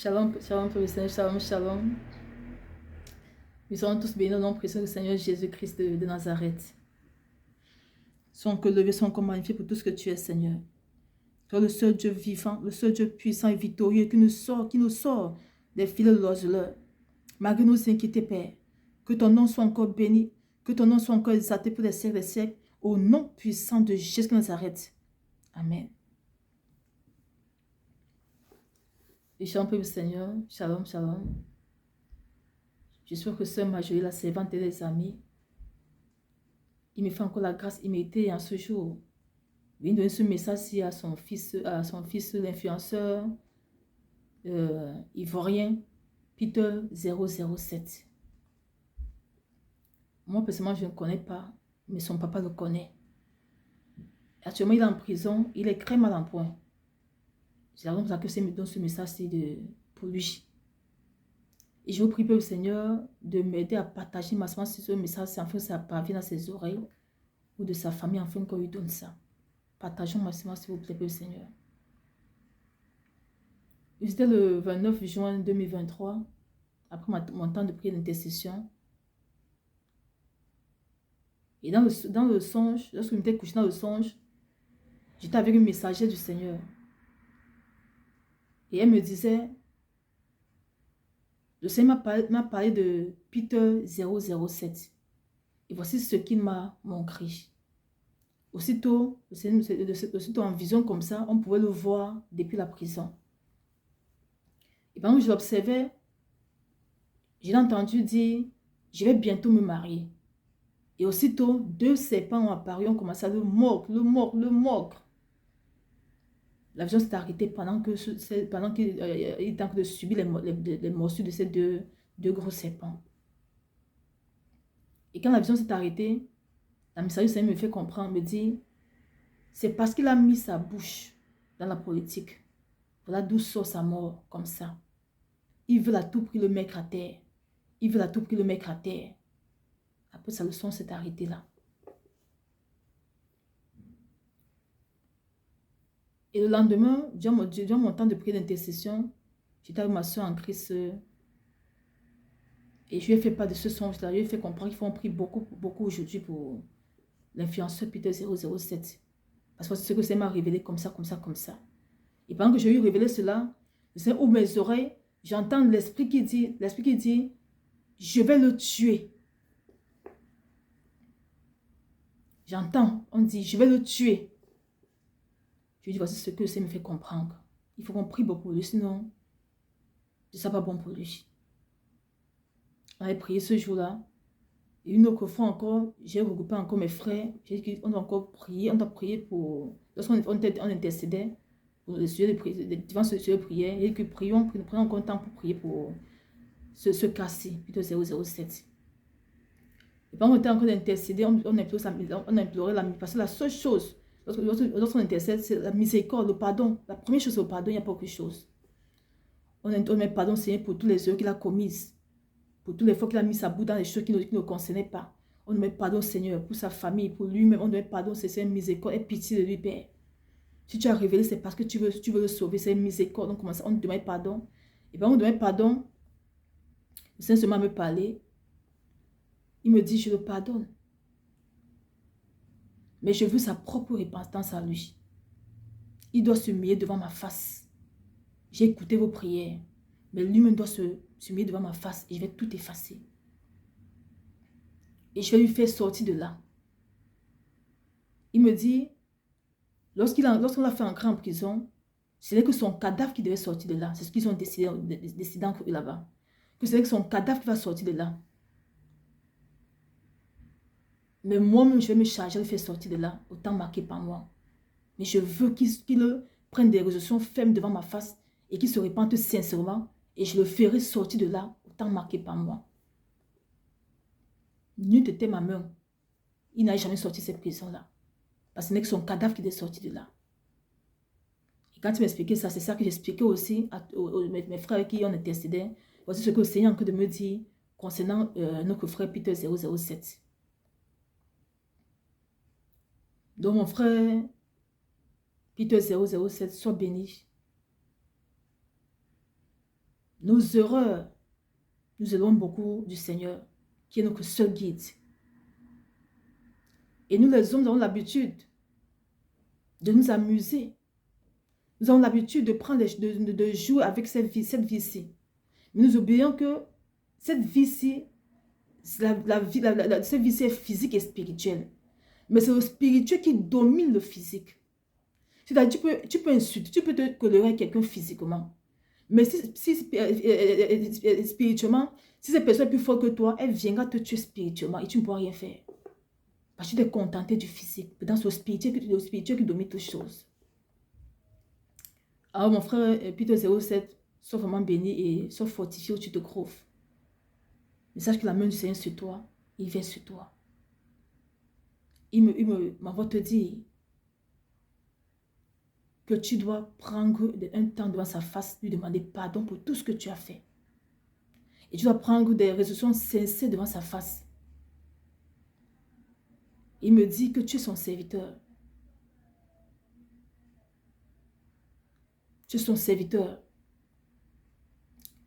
Shalom, shalom, pour le Seigneur, shalom, shalom. Nous serons tous bénis au nom précieux du Seigneur Jésus-Christ de Nazareth. Son que levé, son corps magnifié pour tout ce que tu es, Seigneur. Tu es le seul Dieu vivant, le seul Dieu puissant et victorieux qui nous sort des filets de l'oiseleur. Malgré nos inquiétudes, Père, que ton nom soit encore béni, que ton nom soit encore exalté pour les siècles des siècles, au nom puissant de Jésus de Nazareth. Amen. Et shalom, pour le Seigneur, shalom, shalom. J'espère que Sœur Marjorie, la servante et les amis, il me fait encore la grâce imméritée en ce jour. Il vient donner ce message à son fils l'influenceur ivoirien, Peter 007. Moi, personnellement, je ne connais pas, mais son papa le connaît. Actuellement, il est en prison, il est très mal en point. C'est la raison pour laquelle je me donne ce message pour lui. Et je vous prie, le Seigneur, de m'aider à partager massivement ce message, afin que ça parvienne à ses oreilles ou de sa famille, afin qu'on lui donne ça. Partageons massivement, s'il vous plaît, le Seigneur. C'était le 29 juin 2023, après mon temps de prière d'intercession. Et dans le songe, lorsque je m'étais couché dans le songe, j'étais avec une messagère du Seigneur. Et elle me disait, le Seigneur m'a parlé de Peter 007. Et voici ce qu'il m'a montré. Aussitôt en vision comme ça, on pouvait le voir depuis la prison. Et pendant que je l'observais, j'ai entendu dire, je vais bientôt me marier. Et aussitôt, 2 serpents ont apparu, ont commencé à le mordre. La vision s'est arrêtée pendant qu'il était en train de subir les morsures de ces deux gros serpents. Et quand la vision s'est arrêtée, la messagerie du Seigneur me fait comprendre, me dit, c'est parce qu'il a mis sa bouche dans la politique. Voilà d'où sort sa mort comme ça. Il veut à tout prix le mettre à terre. Il veut à tout prix le mettre à terre. Après, sa leçon s'est arrêtée là. Et le lendemain, durant mon temps de prière d'intercession, j'étais avec ma soeur en Christ. Et je lui ai fait part de ce songe-là. Je lui ai fait comprendre qu'il faut en prier beaucoup aujourd'hui pour l'influenceur Peter 007. Parce que c'est ce que ça m'a révélé comme ça. Et pendant que je lui ai révélé cela, je ouvre mes oreilles, j'entends l'esprit qui dit, je vais le tuer. J'entends, on dit, je vais le tuer. Je lui dis, voici ce que ça me fait comprendre. Il faut qu'on prie beaucoup pour lui, sinon, ce ne sera pas bon pour lui. On avait prié ce jour-là. Et une autre fois encore, j'ai regroupé encore mes frères. J'ai dit qu'on doit encore prier. On doit prier pour... Lorsqu'on intercédait pour le sujet devant ce sujet de prière, et que prenons encore le temps pour prier pour ce cas-ci, plutôt 007. Et pendant qu'on était en train d'intercéder, on implorait la miséricorde. Parce que la seule chose, lorsqu'on intercède, c'est la miséricorde, le pardon. La première chose, c'est le pardon, il n'y a pas autre chose. On met pardon, Seigneur, pour tous les erreurs qu'il a commises. Pour toutes les fois qu'il a mis sa bouche dans les choses qui ne le concernaient pas. On demande pardon, Seigneur, pour sa famille, pour lui-même. On demande pardon, Seigneur, miséricorde et pitié de lui, Père. Si tu as révélé, c'est parce que tu veux le sauver, c'est miséricorde. Donc, on demande pardon. Et bien, on demande pardon. Le Seigneur seulement me parler. Il me dit, je le pardonne. Mais je veux sa propre repentance à lui. Il doit se humilier devant ma face. J'ai écouté vos prières. Mais lui-même doit se humilier devant ma face et je vais tout effacer. Et je vais lui faire sortir de là. Il me dit, lorsqu'on l'a fait entrer en prison, ce n'est que son cadavre qui devait sortir de là. C'est ce qu'ils ont décidé là-bas. Que c'est que son cadavre qui va sortir de là. Mais moi-même, je vais me charger de le faire sortir de là, autant marqué par moi. Mais je veux qu'il prenne des résolutions fermes devant ma face et qu'il se repente sincèrement. Et je le ferai sortir de là, autant marqué par moi. Nul n'était ma main. Il n'a jamais sorti cette prison-là. Parce que ce n'est que son cadavre qui est sorti de là. Et quand tu m'expliquais ça, c'est ça que j'expliquais aussi à mes frères avec qui on intercédait. Voici ce que le Seigneur est en train de me dire concernant notre frère Peter 007. Donc mon frère Peter 007, sois béni. nos erreurs, nous éloignent beaucoup du Seigneur, qui est notre seul guide. Et nous, les hommes, nous avons l'habitude de nous amuser. Nous avons l'habitude de prendre, de jouer avec cette vie-ci. Mais nous oublions que cette vie-ci, cette vie-ci est physique et spirituelle. Mais c'est le spirituel qui domine le physique. C'est-à-dire, tu peux insulter, tu peux te coller à quelqu'un physiquement. Mais spirituellement, si cette personne est plus forte que toi, elle viendra te tuer spirituellement et tu ne pourras rien faire. Parce que tu t'es contenté du physique. Dans le spirituel qui domine toutes choses. Alors mon frère Peter 07, sois vraiment béni et sois fortifié où tu te trouves. Mais sache que la main du Seigneur sur toi, il vient sur toi. Il m'envoie te dire que tu dois prendre un temps devant sa face, lui demander pardon pour tout ce que tu as fait. Et tu dois prendre des résolutions sincères devant sa face. Il me dit que tu es son serviteur. Tu es son serviteur.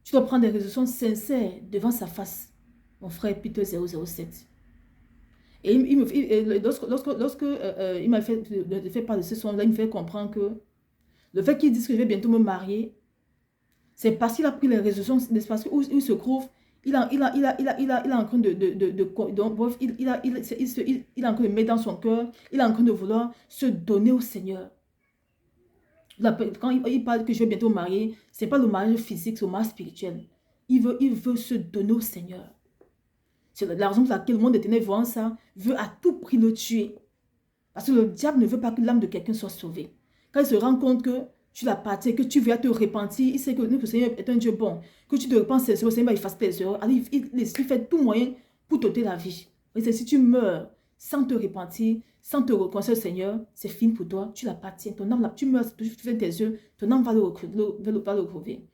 Tu dois prendre des résolutions sincères devant sa face, mon frère Peter 007. Et lorsque il m'a fait part de ce son-là, il me fait comprendre que le fait qu'il dise que je vais bientôt me marier, c'est parce qu'il a pris les résolutions, c'est parce où il se trouve, il est en train de mettre dans son cœur, il est en train de vouloir se donner au Seigneur. Quand il parle que je vais bientôt me marier, ce n'est pas le mariage physique, c'est le mariage spirituel. Il veut se donner au Seigneur. C'est la raison pour laquelle le monde éternel, voyant ça, veut à tout prix le tuer. Parce que le diable ne veut pas que l'âme de quelqu'un soit sauvée. Quand il se rend compte que tu l'appartiens, que tu veux te repentir, il sait que le Seigneur est un Dieu bon, que tu te repens, le Seigneur va effacer tes erreurs. Alors il fait tout moyen pour t'ôter la vie. Et si tu meurs sans te repentir, sans te reconnaître au Seigneur, c'est fini pour toi, tu l'appartiens. Ton âme, tu meurs, tu fais tes yeux, ton âme va le retrouver.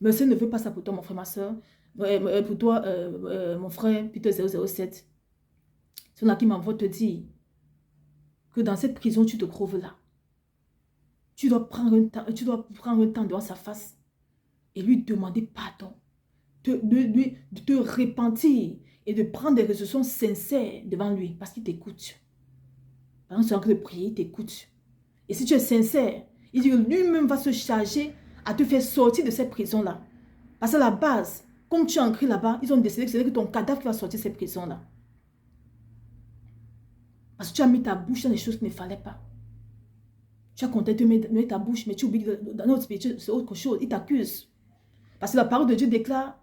Mais le Seigneur ne veut pas ça pour toi, mon frère, ma soeur. Pour toi, mon frère, Peter 007. C'est là qui m'envoie te dire que dans cette prison, tu te trouves là. Tu dois prendre un temps devant sa face et lui demander pardon. De te repentir et de prendre des résolutions sincères devant lui parce qu'il t'écoute. Pendant ce temps de prier, il t'écoute. Et si tu es sincère, il dit que lui-même va se charger à te faire sortir de cette prison-là. Parce qu'à la base, comme tu es ancré là-bas, ils ont décidé que c'est ton cadavre qui va sortir de cette prison-là. Parce que tu as mis ta bouche dans des choses qu'il ne fallait pas. Tu as compté te mettre ta bouche, mais tu oublies que dans notre spirituel, c'est autre chose. Il t'accuse. Parce que la parole de Dieu déclare,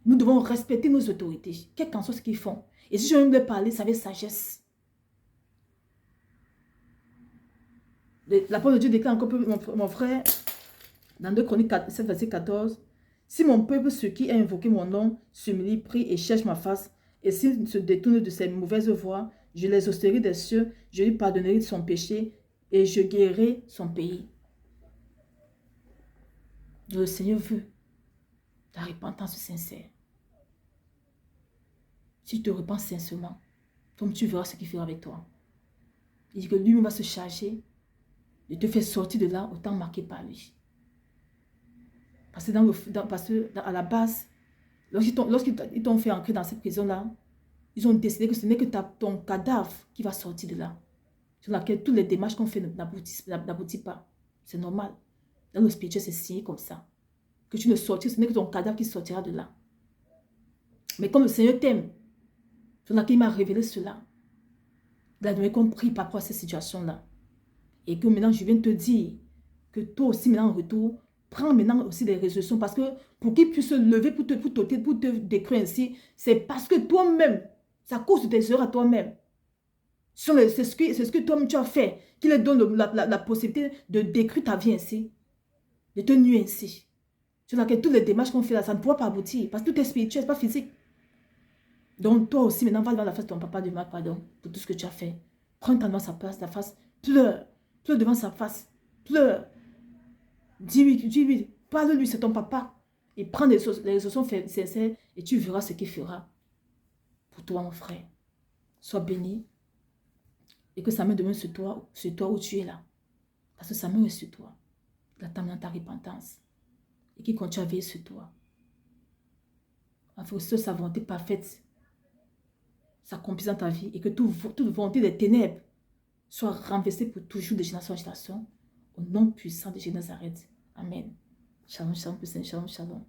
nous devons respecter nos autorités, quel qu'en soit ce qu'ils font. Et si je veux leur parler, c'est avec sagesse. La parole de Dieu déclare encore, mon frère, dans 2 Chroniques 7, verset 14, « Si mon peuple, ceux qui a invoqué mon nom, s'humilie, prie et cherche ma face, et s'il se détourne de ses mauvaises voies, je les exaucerai des cieux, je lui pardonnerai de son péché, et je guérirai son pays. » Le Seigneur veut ta repentance sincère. Si tu te repens sincèrement, comme tu verras ce qu'il fera avec toi. Il dit que lui-même va se charger de te faire sortir de là au temps marqué par lui. Parce que, à la base, lorsqu'ils t'ont fait entrer dans cette prison-là, ils ont décidé que ce n'est que ton cadavre qui va sortir de là. Sur laquelle toutes les démarches qu'on fait n'aboutissent pas. C'est normal. Dans le spirituel, c'est signé comme ça. Que tu ne sortis, ce n'est que ton cadavre qui sortira de là. Mais comme le Seigneur t'aime, sur laquelle il m'a révélé cela, il a donné compris par rapport à cette situation-là. Et que maintenant, je viens te dire que toi aussi, maintenant, en retour, prends maintenant aussi des résolutions. Parce que pour qu'il puisse se lever pour te décrire ainsi, c'est parce que toi-même, c'est à cause de tes erreurs à toi-même. C'est ce que toi-même tu as fait qui leur donne la possibilité de décrire ta vie ainsi, de te nuire ainsi. Sur laquelle toutes les démarches qu'on fait là, ça ne pourra pas aboutir. Parce que tout est spirituel, ce n'est pas physique. Donc toi aussi, maintenant, va devant la face de ton papa, demande pardon pour tout ce que tu as fait. Prends ta devant sa face, pleure. Pleure devant sa face, pleure. Dis-lui, parle-lui, c'est ton papa. Et prends les résolutions sincères et tu verras ce qu'il fera pour toi, mon frère. Sois béni. Et que sa main demeure sur toi où tu es là. Parce que sa main est sur toi. Il attend dans ta repentance. et qui continue à veiller sur toi. Afin que sa volonté parfaite s'accomplisse dans ta vie et que toute volonté des ténèbres soit renversée pour toujours de génération en génération. Au nom puissant de Jésus de Nazareth. Amen. Shalom, shalom, shalom, shalom.